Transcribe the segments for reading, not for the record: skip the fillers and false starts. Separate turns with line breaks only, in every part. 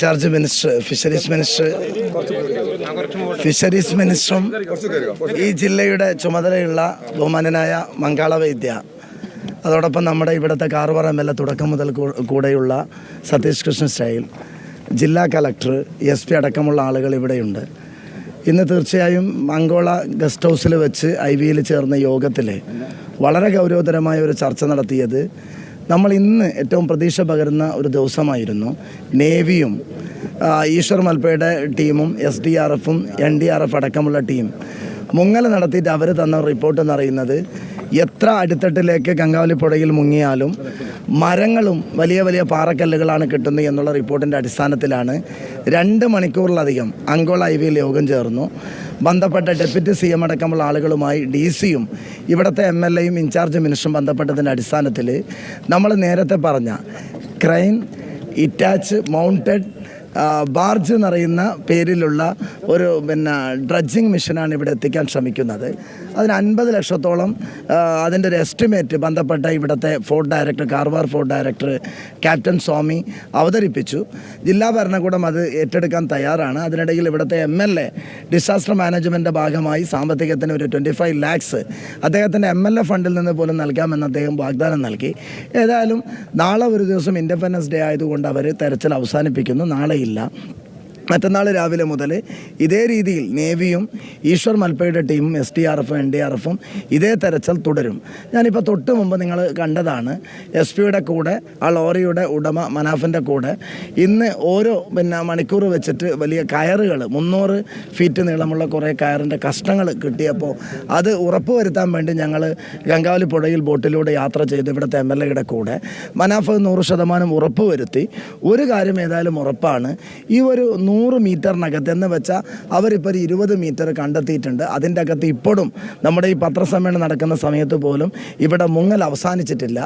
Charge minister fisheries മിനിസ്റ്ററും ഈ ജില്ലയുടെ ചുമതലയുള്ള ബഹുമാനനായ മംഗള വൈദ്യ, അതോടൊപ്പം നമ്മുടെ ഇവിടുത്തെ കാർവാർ MLA തുടക്കം മുതൽ കൂടെയുള്ള സതീഷ് കൃഷ്ണ സ്റ്റൈൽ, ജില്ലാ കളക്ടർ, SP അടക്കമുള്ള ആളുകൾ ഇവിടെയുണ്ട്. ഇന്ന് തീർച്ചയായും മംഗോള ഗസ്റ്റ് ഹൗസിൽ വെച്ച് IVയിൽ ചേർന്ന യോഗത്തിൽ വളരെ ഗൗരവതരമായ ഒരു ചർച്ച നടത്തിയത് നമ്മൾ ഇന്ന് ഏറ്റവും പ്രതീക്ഷ പകരുന്ന ഒരു നേവിയും ഈശ്വർ മൽപ്പയുടെ ടീമും SDRFും NDRF അടക്കമുള്ള ടീം മുങ്ങൽ നടത്തിയിട്ട് അവർ തന്ന റിപ്പോർട്ട് എന്ന് പറയുന്നത് എത്ര അടിത്തട്ടിലേക്ക് ഗംഗാവലിപ്പുഴയിൽ മുങ്ങിയാലും മരങ്ങളും വലിയ വലിയ പാറക്കല്ലുകളാണ് കിട്ടുന്നത് എന്നുള്ള റിപ്പോർട്ടിൻ്റെ അടിസ്ഥാനത്തിലാണ് 2 മണിക്കൂറിലധികം അങ്കോള IVയിൽ യോഗം ചേർന്നു. ബന്ധപ്പെട്ട ഡെപ്യൂട്ടി CM അടക്കമുള്ള ആളുകളുമായി DC-യും ഇവിടുത്തെ MLAയും ഇൻചാർജ് മിനിസ്റ്ററും ബന്ധപ്പെട്ടതിൻ്റെ അടിസ്ഥാനത്തിൽ നമ്മൾ നേരത്തെ പറഞ്ഞ ക്രെയിൻ, ഇറ്റാച്ച്, മൗണ്ടഡ് ബാർജ് എന്നറിയുന്ന പേരിലുള്ള ഒരു ഡ്രഡ്ജിങ് മിഷനാണ് ഇവിടെ എത്തിക്കാൻ ശ്രമിക്കുന്നത്. അതിന് 50 ലക്ഷത്തോളം അതിൻ്റെ ഒരു എസ്റ്റിമേറ്റ് ബന്ധപ്പെട്ട ഇവിടുത്തെ port director, Karwar port director captain Swamy അവതരിപ്പിച്ചു. ജില്ലാ ഭരണകൂടം അത് ഏറ്റെടുക്കാൻ തയ്യാറാണ്. അതിനിടയിൽ ഇവിടുത്തെ MLA ഡിസാസ്റ്റർ മാനേജ്മെൻറ്റിൻ്റെ ഭാഗമായി സാമ്പത്തികത്തിന് ഒരു 25 lakhs അദ്ദേഹത്തിൻ്റെ MLA ഫണ്ടിൽ നിന്ന് പോലും നൽകാമെന്ന് അദ്ദേഹം വാഗ്ദാനം നൽകി. ഏതായാലും നാളെ ഒരു ദിവസം ഇൻഡിപെൻഡൻസ് ഡേ ആയതുകൊണ്ട് അവർ തെരച്ചിൽ അവസാനിപ്പിക്കുന്നു. നാളെ മറ്റന്നാൾ രാവിലെ മുതൽ ഇതേ രീതിയിൽ നേവിയും ഈശ്വർ മൽപ്പയുടെ ടീമും SDRFും NDRFും ഇതേ തെരച്ചിൽ തുടരും. ഞാനിപ്പോൾ തൊട്ട് മുമ്പ് നിങ്ങൾ കണ്ടതാണ് SP-യുടെ കൂടെ ആ ലോറിയുടെ ഉടമ മനാഫിൻ്റെ കൂടെ ഇന്ന് ഓരോ മണിക്കൂർ വെച്ചിട്ട് വലിയ കയറുകൾ 300 ഫീറ്റ് നീളമുള്ള കുറേ കയറിൻ്റെ കഷ്ണങ്ങൾ കിട്ടിയപ്പോൾ അത് ഉറപ്പുവരുത്താൻ വേണ്ടി ഞങ്ങൾ ഗംഗാവലി പുഴയിൽ ബോട്ടിലൂടെ യാത്ര ചെയ്ത് ഇവിടുത്തെ MLAയുടെ കൂടെ മനാഫ് 100% ഉറപ്പുവരുത്തി. ഒരു കാര്യം ഏതായാലും ഉറപ്പാണ്, ഈ ഒരു 100 മീറ്ററിനകത്ത് എന്ന് വെച്ചാൽ അവരിപ്പോൾ 20 മീറ്റർ കണ്ടെത്തിയിട്ടുണ്ട്. അതിൻ്റെ അകത്ത് ഇപ്പോഴും നമ്മുടെ ഈ പത്രസമ്മേളനം നടക്കുന്ന സമയത്ത് പോലും ഇവിടെ മുങ്ങൽ അവസാനിച്ചിട്ടില്ല.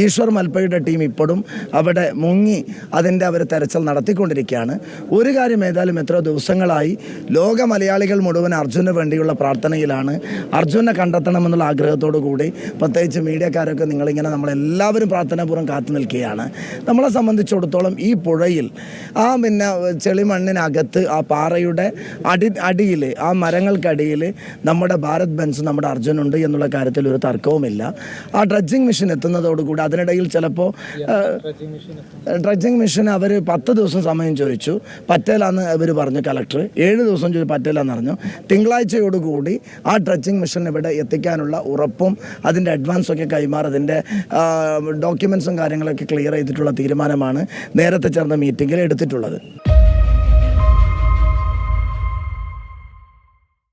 ഈശ്വർ മൽപ്പയുടെ ടീം ഇപ്പോഴും അവിടെ മുങ്ങി അതിൻ്റെ അവർ തെരച്ചിൽ നടത്തിക്കൊണ്ടിരിക്കുകയാണ്. ഒരു കാര്യം ഏതായാലും എത്രയോ ദിവസങ്ങളായി ലോക മലയാളികൾ മുഴുവൻ അർജുന് വേണ്ടിയുള്ള പ്രാർത്ഥനയിലാണ്. അർജുനെ കണ്ടെത്തണമെന്നുള്ള ആഗ്രഹത്തോടു കൂടി പ്രത്യേകിച്ച് മീഡിയക്കാരൊക്കെ നിങ്ങളിങ്ങനെ നമ്മളെല്ലാവരും പ്രാർത്ഥനാപൂർവ്വം കാത്തു നിൽക്കുകയാണ്. നമ്മളെ സംബന്ധിച്ചിടത്തോളം ഈ പുഴയിൽ ആ ചെളിമണ്ണിനകത്ത് ആ പാറയുടെ അടിയിൽ ആ മരങ്ങൾക്കടിയിൽ നമ്മുടെ ഭാരത് ബെൻസ്, നമ്മുടെ അർജുനുണ്ട് എന്നുള്ള കാര്യത്തിൽ ഒരു തർക്കവുമില്ല. ആ ഡ്രഡ്ജിങ് മെഷീൻ എത്തുന്നതോടുകൂടി അതിനിടയിൽ ചിലപ്പോൾ ഡ്രഡ്ജിങ് മെഷീൻ അവർ 10 ദിവസം സമയം ചോദിച്ചു, പറ്റേലാന്ന് അവർ പറഞ്ഞു. കളക്ടർ 7 ദിവസം ചോദിച്ചു, പറ്റേലാന്ന് പറഞ്ഞു. തിങ്കളാഴ്ചയോടുകൂടി ആ ഡ്രഡ്ജിങ് മെഷീൻ ഇവിടെ എത്തിക്കാനുള്ള ഉറപ്പും അതിൻ്റെ അഡ്വാൻസൊക്കെ കൈമാറി അതിൻ്റെ ഡോക്യുമെൻസും കാര്യങ്ങളൊക്കെ ക്ലിയർ ചെയ്തിട്ടുള്ള തീരുമാനമാണ് നേരത്തെ ചേർന്ന മീറ്റിങ്ങിൽ എടുത്തിട്ടുള്ളത്.